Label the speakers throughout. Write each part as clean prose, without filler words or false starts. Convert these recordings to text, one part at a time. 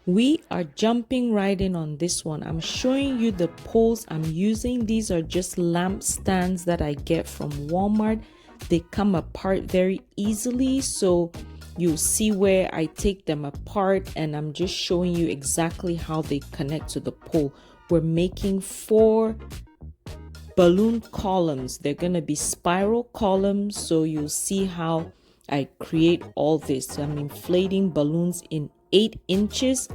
Speaker 1: We are jumping right in on this one. I'm showing you the poles I'm using. These are just lamp stands that I get from Walmart. They come apart very easily, so you'll see where I take them apart, and I'm just showing you exactly how they connect to the pole. We're making 4 balloon columns. They're going to be spiral columns, so you'll see how I create all this. I'm inflating balloons in 8 inches,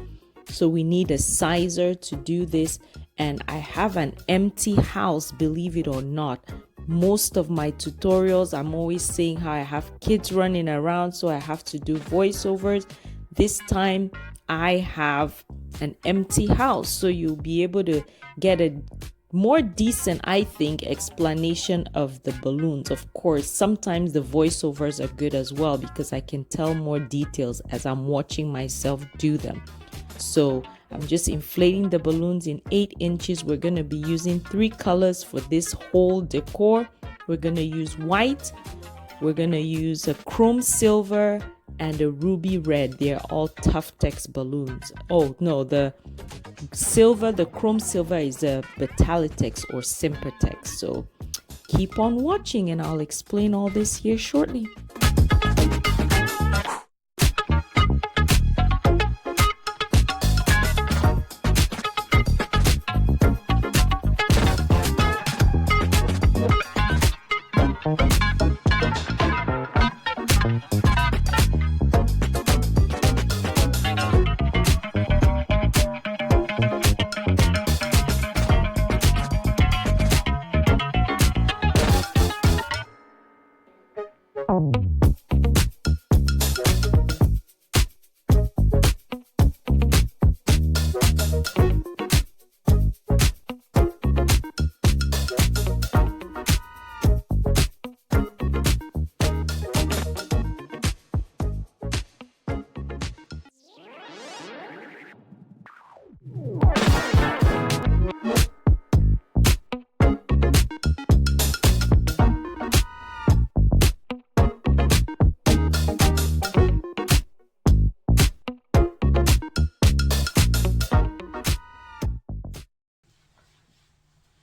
Speaker 1: so we need a sizer to do this. And I have an empty house, believe it or not. Most of my tutorials, I'm always saying how I have kids running around, so I have to do voiceovers. This time I have an empty house, so you'll be able to get a more decent, I think, explanation of the balloons. Of course, sometimes the voiceovers are good as well because I can tell more details as I'm watching myself do them. So I'm just inflating the balloons in 8 inches. We're going to be using 3 colors for this whole decor. We're going to use white, we're going to use a chrome silver, and a ruby red. They're all Tuftex balloons. Oh no, the chrome silver is a qualatex or sempertex. So keep on watching and I'll explain all this here shortly.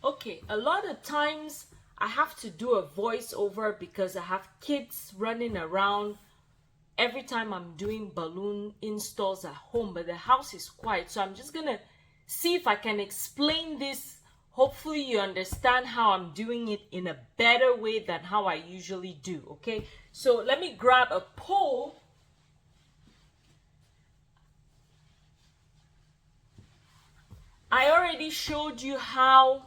Speaker 1: Okay, a lot of times I have to do a voiceover because I have kids running around every time I'm doing balloon installs at home, but the house is quiet. So I'm just gonna see if I can explain this. Hopefully you understand how I'm doing it in a better way than how I usually do. Okay, so let me grab a pole. I already showed you how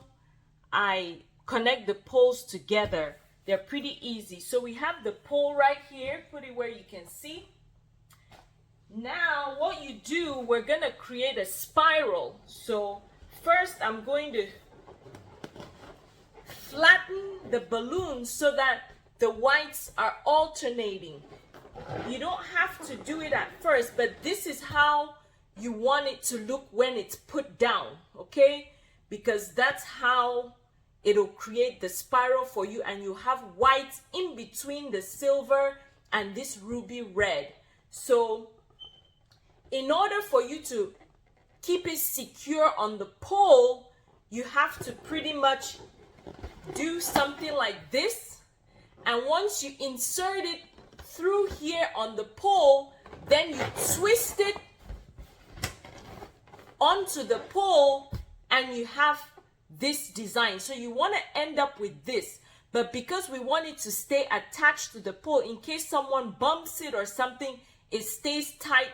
Speaker 1: I connect the poles together. They're pretty easy. So we have the pole right here, put it where you can see. Now what you do, we're gonna create a spiral. So first I'm going to flatten the balloon so that the whites are alternating. You don't have to do it at first, but this is how you want it to look when it's put down, okay? Because that's how it'll create the spiral for you, and you have white in between the silver and this ruby red. So in order for you to keep it secure on the pole, you have to pretty much do something like this. And once you insert it through here on the pole, then you twist it onto the pole and you have this design. So you want to end up with this, but because we want it to stay attached to the pole, in case someone bumps it or something, it stays tight.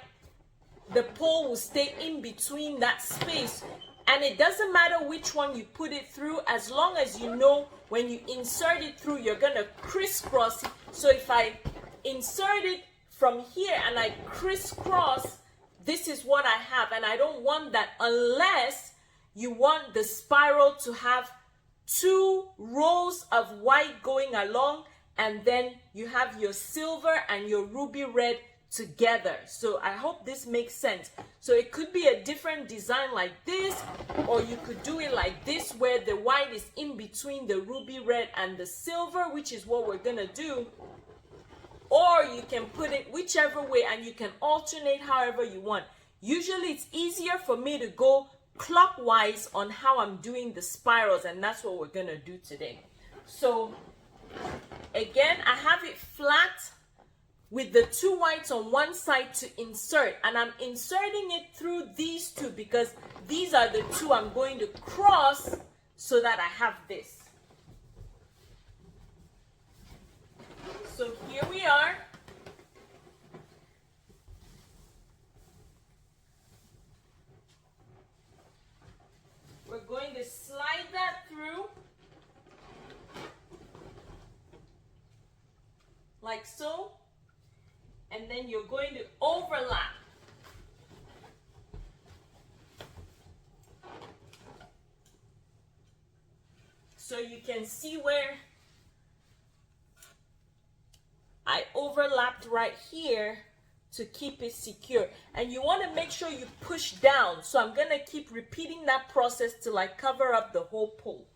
Speaker 1: The pole will stay in between that space, and it doesn't matter which one you put it through, as long as you know when you insert it through, you're gonna crisscross it. So if I insert it from here and I crisscross, this is what I have, and I don't want that unless you want the spiral to have 2 rows of white going along, and then you have your silver and your ruby red together. So I hope this makes sense. So it could be a different design like this, or you could do it like this where the white is in between the ruby red and the silver, which is what we're gonna do. Or you can put it whichever way, and you can alternate however you want. Usually it's easier for me to go clockwise on how I'm doing the spirals, and that's what we're gonna do today. So again, I have it flat with the two whites on one side to insert, and I'm inserting it through these two because these are the two I'm going to cross so that I have this. So here we are. We're going to slide that through like so. And then you're going to overlap. So you can see where I overlapped right here to keep it secure. And you want to make sure you push down. So I'm going to keep repeating that process till I cover up the whole pole.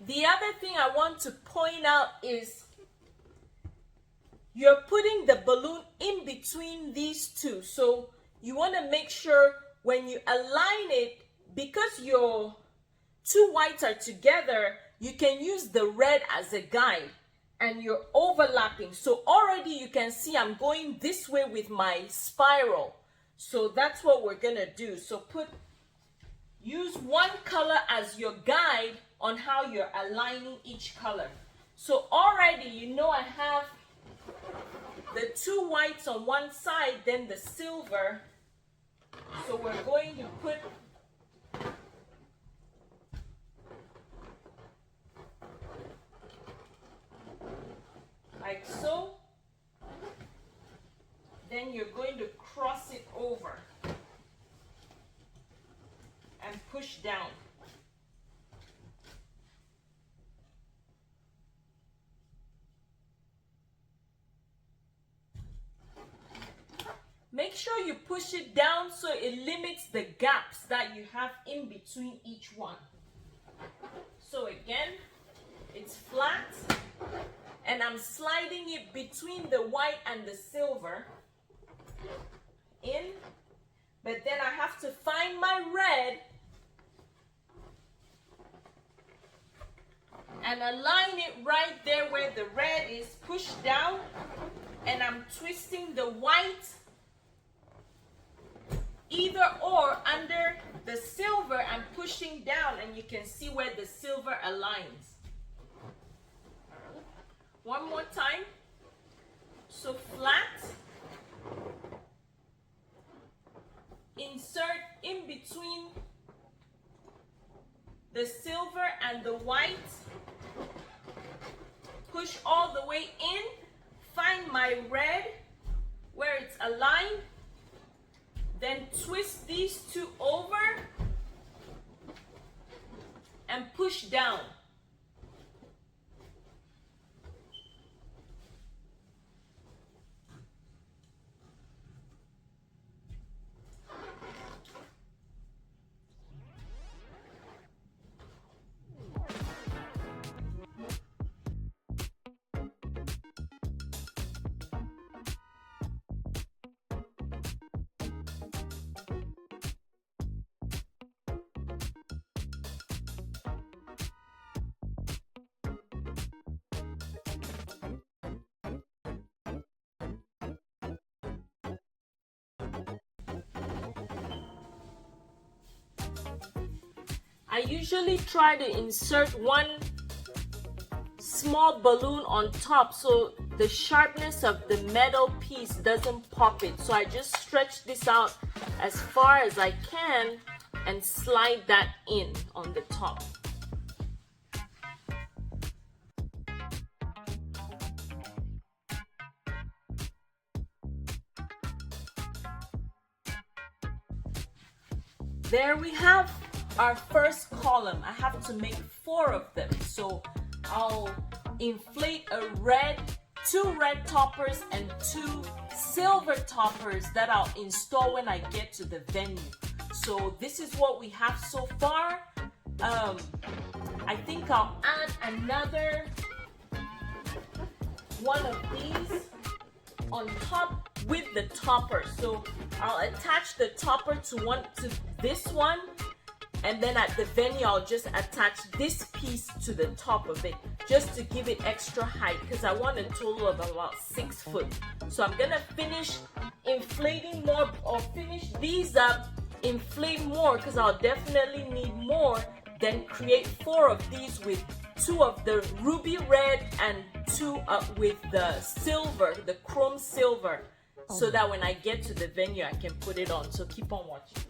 Speaker 1: The other thing I want to point out is you're putting the balloon in between these two. So you want to make sure when you align it, because your two whites are together, you can use the red as a guide and you're overlapping. So already you can see I'm going this way with my spiral. So that's what we're going to do. So use one color as your guide on how you're aligning each color. So already you know I have the two whites on one side, then the silver. So we're going to put like so. Then you're going to cross it over and push down. Make sure you push it down so it limits the gaps that you have in between each one. So again, it's flat and I'm sliding it between the white and the silver in, but then I have to find my red and align it right there where the red is, push down, and I'm twisting the white either or under the silver and pushing down, and you can see where the silver aligns. One more time. So flat, insert in between the silver and the white, push all the way in, find my red where it's aligned, then twist these two over and push down. I usually try to insert one small balloon on top so the sharpness of the metal piece doesn't pop it. So I just stretch this out as far as I can and slide that in on the top. There we have our first column. I have to make 4 of them. So I'll inflate two red toppers and 2 silver toppers that I'll install when I get to the venue. So this is what we have so far. I think I'll add another one of these on top with the topper. So I'll attach the topper to this one, and then at the venue I'll just attach this piece to the top of it just to give it extra height, because I want a total of about 6 foot. So I'm gonna finish inflating more, or finish these up, inflate more, because I'll definitely need more, then create 4 of these with 2 of the ruby red and 2 with the silver, the chrome silver, so that when I get to the venue I can put it on. So keep on watching.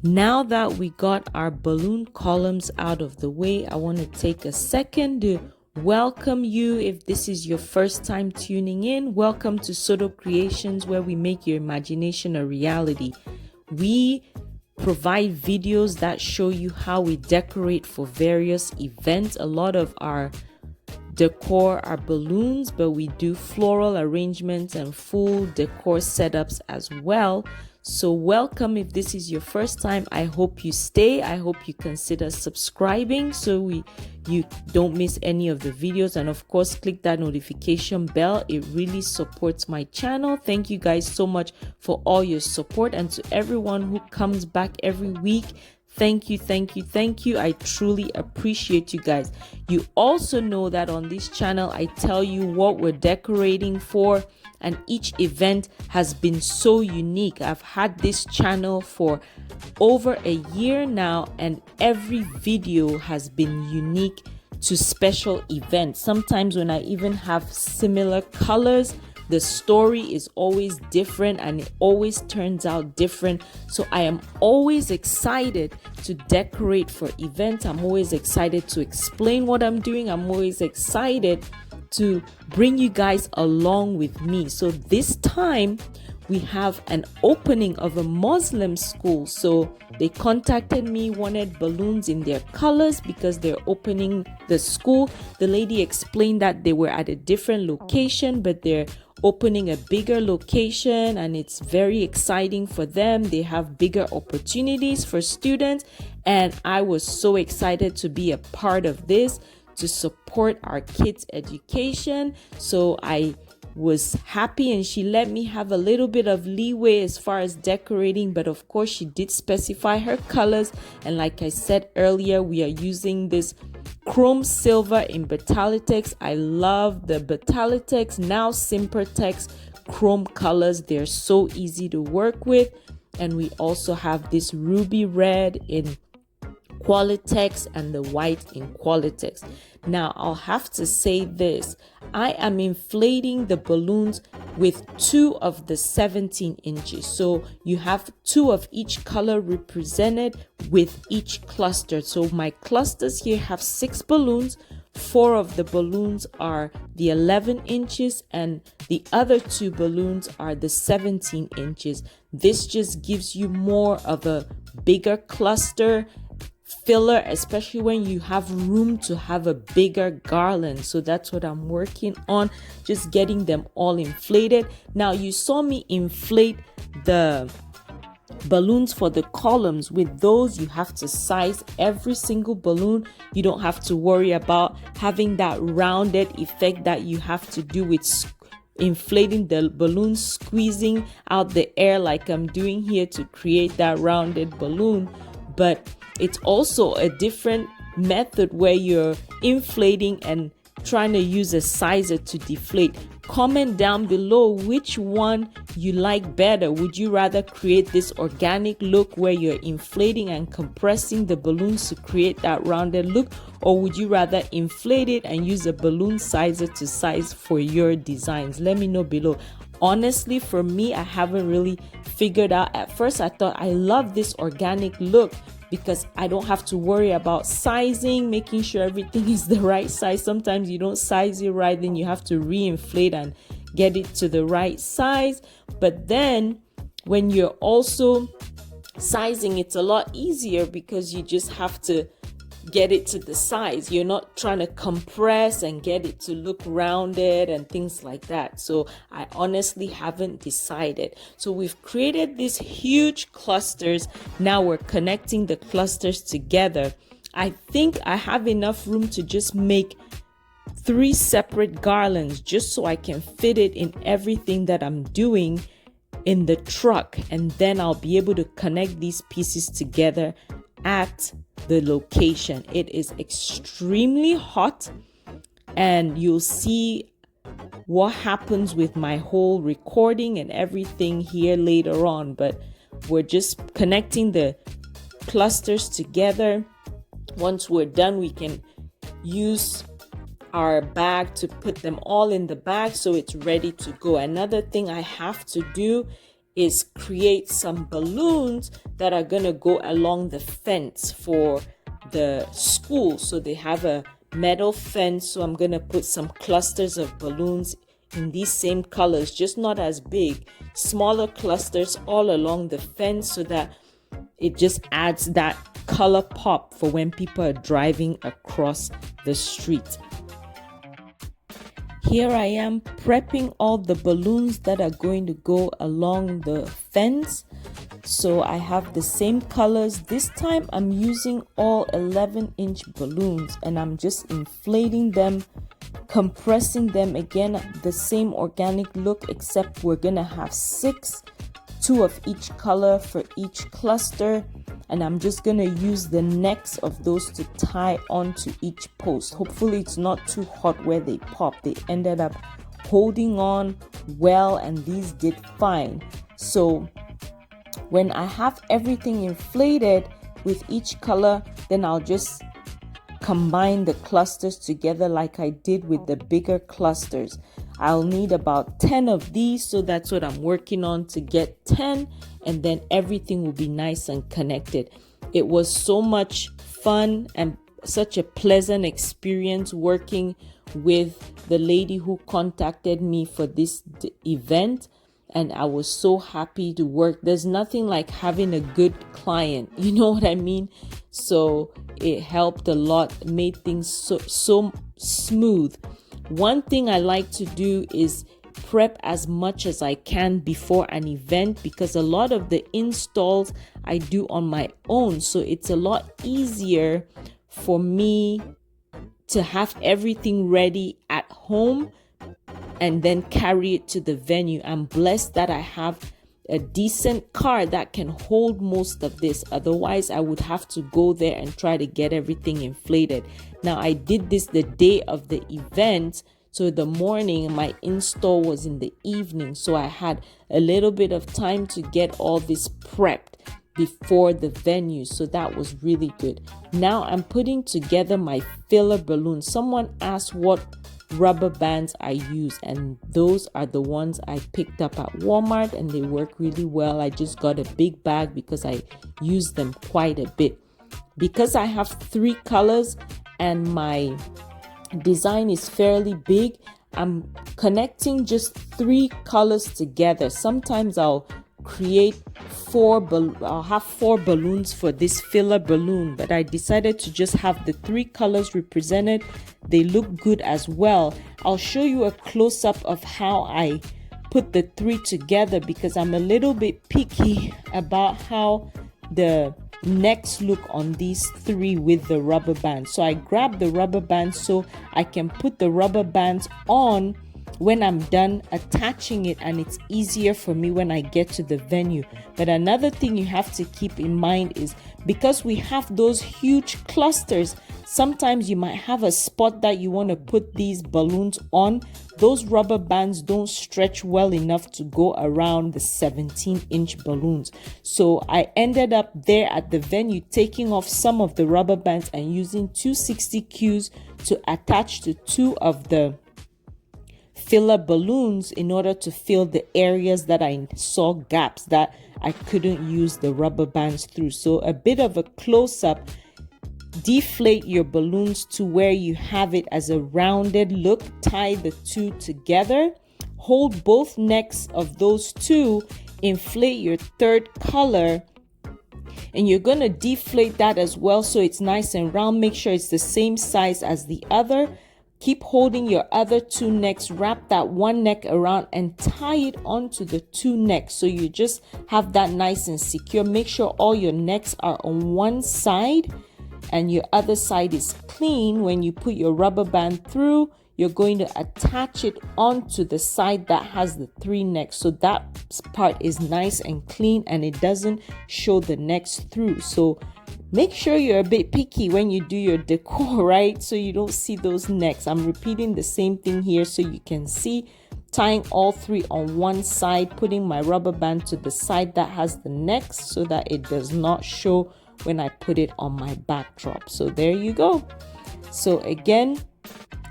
Speaker 1: Now that we got our balloon columns out of the way, I want to take a second to welcome you. If this is your first time tuning in, welcome to Soto Creations, where we make your imagination a reality. We provide videos that show you how we decorate for various events. A lot of our decor are balloons, but we do floral arrangements and full decor setups as well. So welcome. If this is your first time, I hope you stay. I hope you consider subscribing so you don't miss any of the videos, and of course click that notification bell. It really supports my channel. Thank you guys so much for all your support, and to everyone who comes back every week, thank you. I truly appreciate you guys. You also know that on this channel I tell you what we're decorating for, and each event has been so unique. I've had this channel for over a year now, and every video has been unique to special events. Sometimes when I even have similar colors, the story is always different and it always turns out different. So I am always excited to decorate for events. I'm always excited to explain what I'm doing. I'm always excited to bring you guys along with me. So this time we have an opening of a Muslim school. So they contacted me, wanted balloons in their colors because they're opening the school. The lady explained that they were at a different location, but they're opening a bigger location and it's very exciting for them. They have bigger opportunities for students, and I was so excited to be a part of this to support our kids' education. So I was happy, and she let me have a little bit of leeway as far as decorating, but of course she did specify her colors. And like I said earlier, we are using this chrome silver in qualatex. I love the qualatex, now sempertex chrome colors. They're so easy to work with. And we also have this ruby red in qualatex and the white in qualatex. Now I'll have to say this, I am inflating the balloons with 2 of the 17 inches. So you have 2 of each color represented with each cluster. So my clusters here have 6 balloons. 4 of the balloons are the 11 inches and the other 2 balloons are the 17 inches. This just gives you more of a bigger cluster filler, especially when you have room to have a bigger garland. So that's what I'm working on, just getting them all inflated. Now you saw me inflate the balloons for the columns. With those, you have to size every single balloon. You don't have to worry about having that rounded effect that you have to do with inflating the balloon, squeezing out the air like I'm doing here to create that rounded balloon. But it's also a different method where you're inflating and trying to use a sizer to deflate. Comment down below which one you like better. Would you rather create this organic look where you're inflating and compressing the balloons to create that rounded look, or would you rather inflate it and use a balloon sizer to size for your designs? Let me know below. Honestly, for me, I haven't really figured out. At first I thought I love this organic look because I don't have to worry about sizing, making sure everything is the right size. Sometimes you don't size it right, then you have to re-inflate and get it to the right size. But then when you're also sizing, it's a lot easier because you just have to get it to the size. You're not trying to compress and get it to look rounded and things like that. So I honestly haven't decided. So we've created these huge clusters. Now we're connecting the clusters together. I think I have enough room to just make 3 separate garlands just so I can fit it in everything that I'm doing in the truck, and then I'll be able to connect these pieces together at the location. It is extremely hot, and you'll see what happens with my whole recording and everything here later on, but we're just connecting the clusters together. Once we're done, we can use our bag to put them all in the bag so it's ready to go. Another thing I have to do is create some balloons that are gonna go along the fence for the school. So they have a metal fence, so I'm gonna put some clusters of balloons in these same colors, just not as big, smaller clusters all along the fence, so that it just adds that color pop for when people are driving across the street. Here I am prepping all the balloons that are going to go along the fence. So I have the same colors. This time I'm using all 11-inch balloons, and I'm just inflating them, compressing them. Again, the same organic look, except we're gonna have 6, 2 of each color for each cluster. And I'm just gonna use the necks of those to tie onto each post. Hopefully it's not too hot where they pop. They ended up holding on well, and these did fine. So when I have everything inflated with each color, then I'll just combine the clusters together like I did with the bigger clusters. I'll need about 10 of these, so that's what I'm working on, to get 10, and then everything will be nice and connected. It was so much fun and such a pleasant experience working with the lady who contacted me for this event, and I was so happy to work. There's nothing like having a good client, you know what I mean? So it helped a lot, made things so smooth. One thing I like to do is prep as much as I can before an event, because a lot of the installs I do on my own, so it's a lot easier for me to have everything ready at home and then carry it to the venue. I'm blessed that I have a decent car that can hold most of this. Otherwise, I would have to go there and try to get everything inflated. Now, I did this the day of the event. So the morning, my install was in the evening. So I had a little bit of time to get all this prepped before the venue. So that was really good. Now I'm putting together my filler balloons. Someone asked what rubber bands I use, and those are the ones I picked up at Walmart, and they work really well. I just got a big bag because I use them quite a bit. Because I have 3 colors and my design is fairly big, I'm connecting just 3 colors together. Sometimes I'll create I'll have 4 balloons for this filler balloon, but I decided to just have the 3 colors represented. They look good as well. I'll show you a close-up of how I put the 3 together, because I'm a little bit picky about how the necks look on these 3 with the rubber bands. So I grab the rubber bands so I can put the rubber bands on when I'm done attaching it, and it's easier for me when I get to the venue. But another thing you have to keep in mind is, because we have those huge clusters, sometimes you might have a spot that you want to put these balloons on. Those rubber bands don't stretch well enough to go around the 17-inch balloons. So I ended up there at the venue taking off some of the rubber bands and using 260 Qs to attach to 2 of the filler balloons in order to fill the areas that I saw gaps that I couldn't use the rubber bands through. So a bit of a close-up. Deflate your balloons to where you have it as a rounded look. Tie the 2 together. Hold both necks of those 2. Inflate your 3rd color. And you're going to deflate that as well so it's nice and round. Make sure it's the same size as the other. Keep holding your other 2 necks, wrap that 1 neck around and tie it onto the 2 necks. So you just have that nice and secure. Make sure all your necks are on one side and your other side is clean. When you put your rubber band through, you're going to attach it onto the side that has the 3 necks. So that part is nice and clean and it doesn't show the necks through. So make sure you're a bit picky when you do your decor, right? So you don't see those necks. I'm repeating the same thing here so you can see. Tying all 3 on one side, putting my rubber band to the side that has the necks so that it does not show when I put it on my backdrop. So there you go. So again,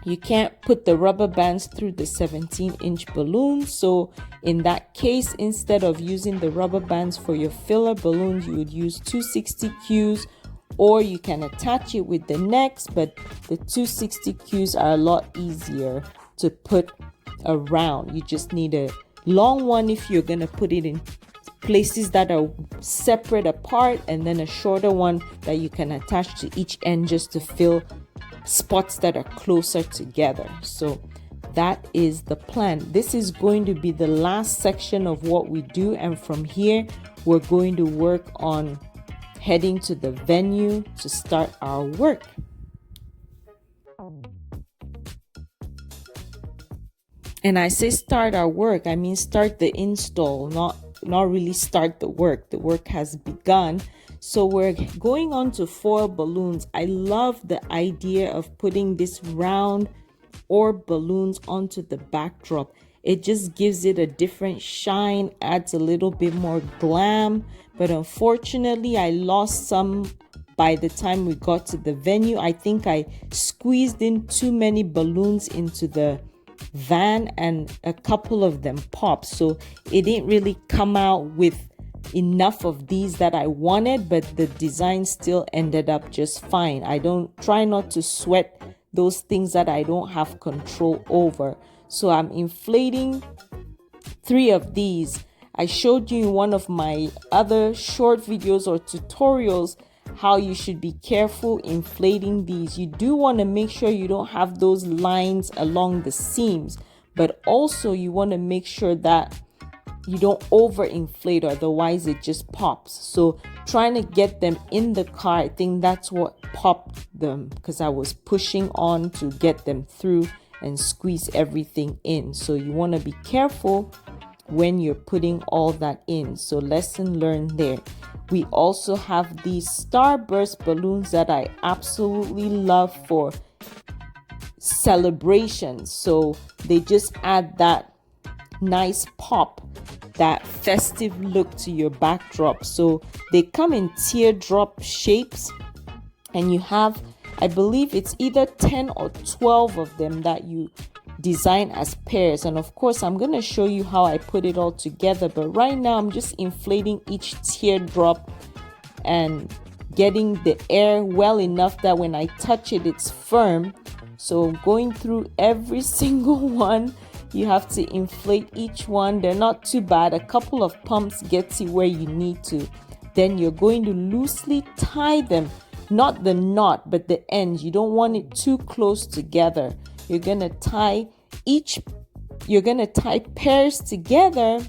Speaker 1: you can't put the rubber bands through the 17-inch balloon. So in that case, instead of using the rubber bands for your filler balloons, you would use 260 Qs, or you can attach it with the necks, but the 260 Qs are a lot easier to put around. You just need a long one if you're going to put it in places that are separate apart, and then a shorter one that you can attach to each end just to fill spots that are closer together. So that is the plan. This is going to be the last section of what we do, and from here we're going to work on heading to the venue to start our work. And I say start our work, I mean start the install, not really start the work. The work has begun. So we're going on to foil balloons. I love the idea of putting this round orb balloons onto the backdrop. It just gives it a different shine, adds a little bit more glam. But unfortunately, I lost some by the time we got to the venue. I think I squeezed in too many balloons into the van and a couple of them popped. So it didn't really come out with enough of these that I wanted, but the design still ended up just fine. I don't try not to sweat those things that I don't have control over. So I'm inflating 3 of these. I showed you in one of my other short videos or tutorials how you should be careful inflating these. You do want to make sure you don't have those lines along the seams, but also you want to make sure that you don't overinflate, otherwise it just pops. So trying to get them in the car, I think that's what popped them, because I was pushing on to get them through and squeeze everything in. So you want to be careful when you're putting all that in. So lesson learned there. We also have these starburst balloons that I absolutely love for celebrations. So they just add that nice pop, that festive look to your backdrop. So they come in teardrop shapes, and you have, I believe it's either 10 or 12 of them that you design as pairs. And of course I'm going to show you how I put it all together, but right now I'm just inflating each teardrop and getting the air well enough that when I touch it, it's firm. So going through every single one, you have to inflate each one. They're not too bad. A couple of pumps gets you where you need to. Then you're going to loosely tie them, not the knot, but the ends. You don't want it too close together. You're going to tie pairs together.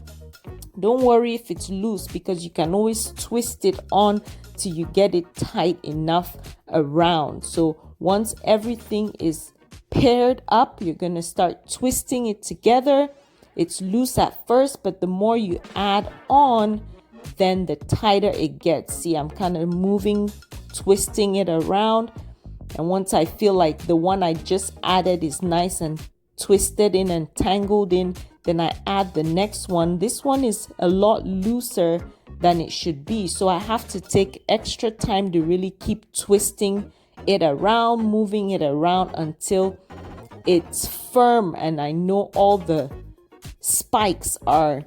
Speaker 1: Don't worry if it's loose, because you can always twist it on till you get it tight enough around. So once everything is paired up, you're going to start twisting it together. It's loose at first, but the more you add on, then the tighter it gets. See, I'm kind of moving, twisting it around. And once I feel like the one I just added is nice and twisted in and tangled in, then I add the next one. This one is a lot looser than it should be, so I have to take extra time to really keep twisting it around, moving it around until it's firm and I know all the spikes are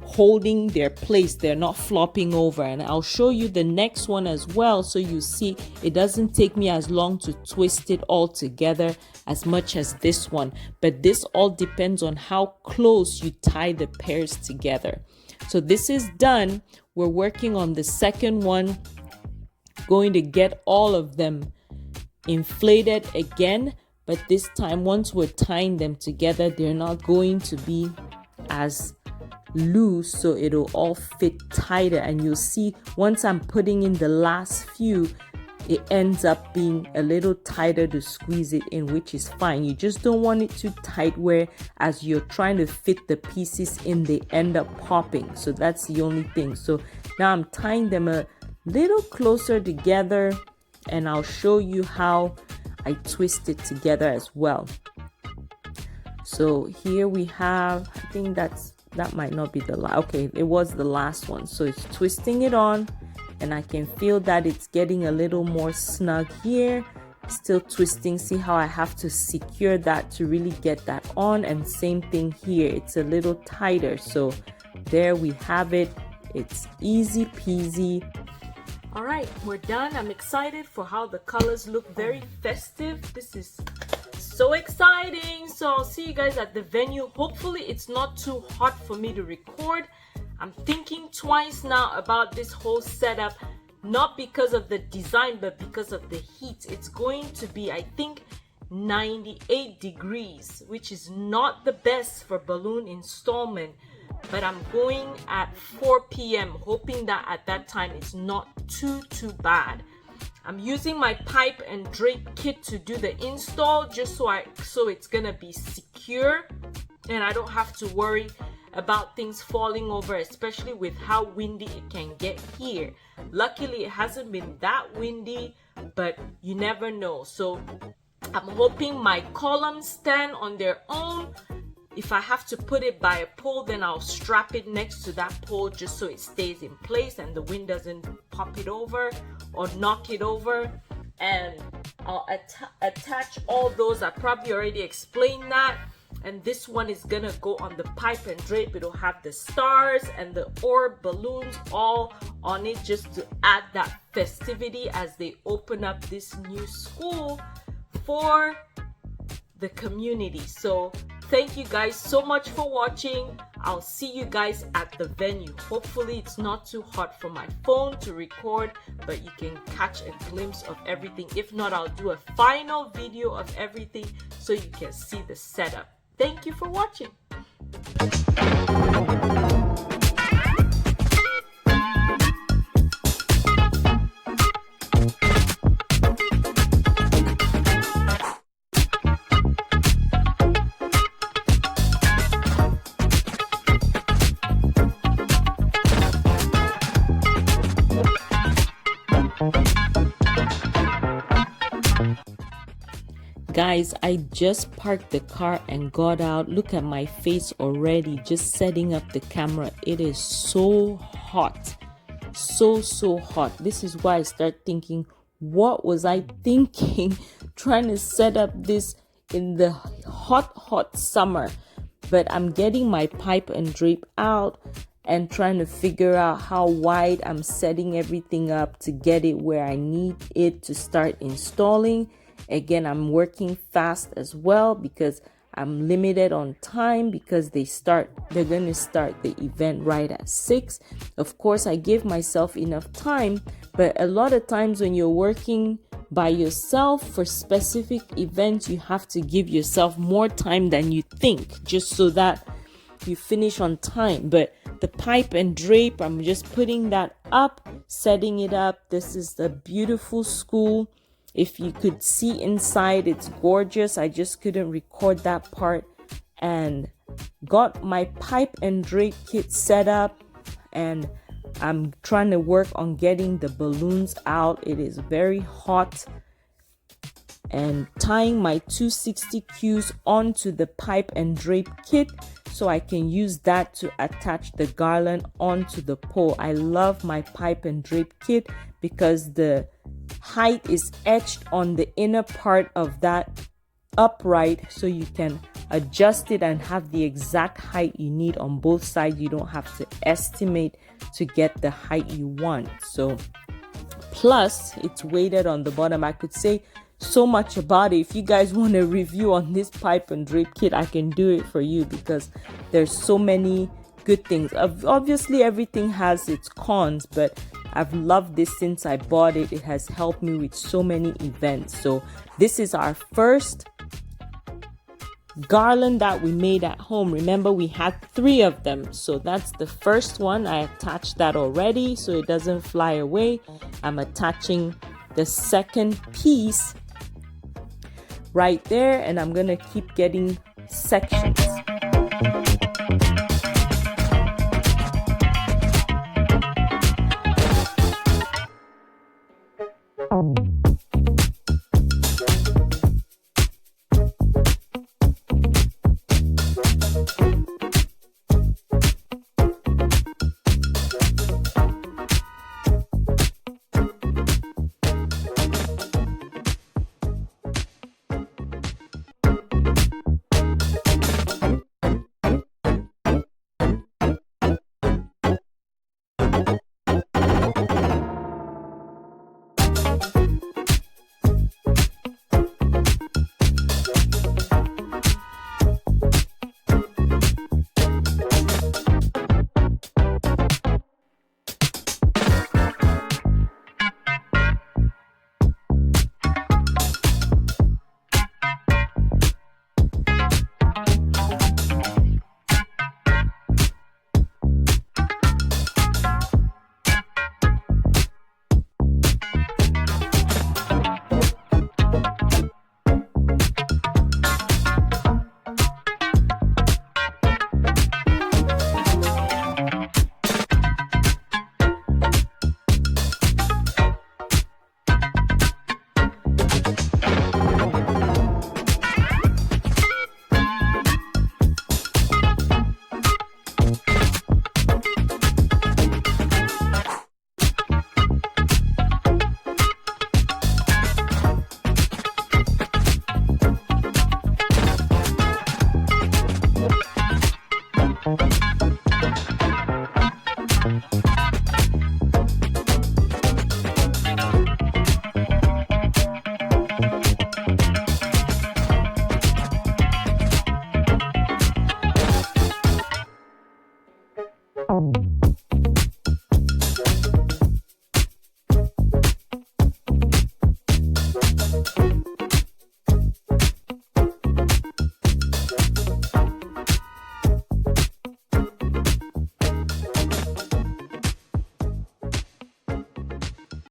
Speaker 1: holding their place, they're not flopping over. And I'll show you the next one as well, so you see it doesn't take me as long to twist it all together as much as this one. But this all depends on how close you tie the pairs together. So this is done. We're working on the second one, going to get all of them inflated again, but this time once we're tying them together, they're not going to be as loose, so it'll all fit tighter. And you'll see once I'm putting in the last few, it ends up being a little tighter to squeeze it in, which is fine. You just don't want it too tight where as you're trying to fit the pieces in, they end up popping. So that's the only thing. So now I'm tying them a little closer together, and I'll show you how I twist it together as well. So here we have, I think that might not be the last. Okay, it was the last one. So it's twisting it on, and I can feel that it's getting a little more snug here. Still twisting. See how I have to secure that to really get that on. And same thing here, it's a little tighter. So there we have it. It's easy peasy. All right, we're done. I'm excited for how the colors look. Very festive. This is so exciting. So I'll see you guys at the venue. Hopefully it's not too hot for me to record. I'm thinking twice now about this whole setup, not because of the design, but because of the heat. It's going to be, I think, 98 degrees, which is not the best for balloon installment, but I'm going at 4 p.m. hoping that at that time it's not too bad. I'm using my pipe and drape kit to do the install, just so it's gonna be secure and I don't have to worry about things falling over, especially with how windy it can get here. Luckily it hasn't been that windy, but you never know. So I'm hoping my columns stand on their own. If I have to put it by a pole, then I'll strap it next to that pole just so it stays in place and the wind doesn't pop it over or knock it over. And I'll attach all those. I probably already explained that. and this one is gonna go on the pipe and drape. It'll have the stars and the orb balloons all on it, just to add that festivity as they open up this new school for the community. So thank you guys so much for watching. I'll see you guys at the venue. Hopefully it's not too hot for my phone to record, but you can catch a glimpse of everything. If not, I'll do a final video of everything so you can see the setup. Thank you for watching. Guys, I just parked the car and got out. Look at my face already, just setting up the camera. It is so hot, so hot. This is why I start thinking, what was I thinking trying to set up this in the hot summer? But I'm getting my pipe and drape out and trying to figure out how wide I'm setting everything up to get it where I need it to start installing. Again, I'm working fast as well because I'm limited on time, because they're going to start the event right at 6. Of course, I give myself enough time, but a lot of times when you're working by yourself for specific events, you have to give yourself more time than you think, just so that you finish on time. But the pipe and drape, I'm just putting that up, setting it up. This is the beautiful school. If you could see inside, it's gorgeous. I just couldn't record that part, and got my pipe and drape kit set up, and I'm trying to work on getting the balloons out. It is very hot, and tying my 260 Qs onto the pipe and drape kit so I can use that to attach the garland onto the pole. I love my pipe and drape kit because the height is etched on the inner part of that upright, so you can adjust it and have the exact height you need on both sides. You don't have to estimate to get the height you want. So plus it's weighted on the bottom. I could say so much about it. If you guys want a review on this pipe and drape kit, I can do it for you because there's so many good things. Obviously everything has its cons, but I've loved this since I bought it. It has helped me with so many events. So this is our first garland that we made at home. Remember, we had 3 of them. So that's the first one. I attached that already so it doesn't fly away. I'm attaching the second piece right there, and I'm gonna keep getting sections.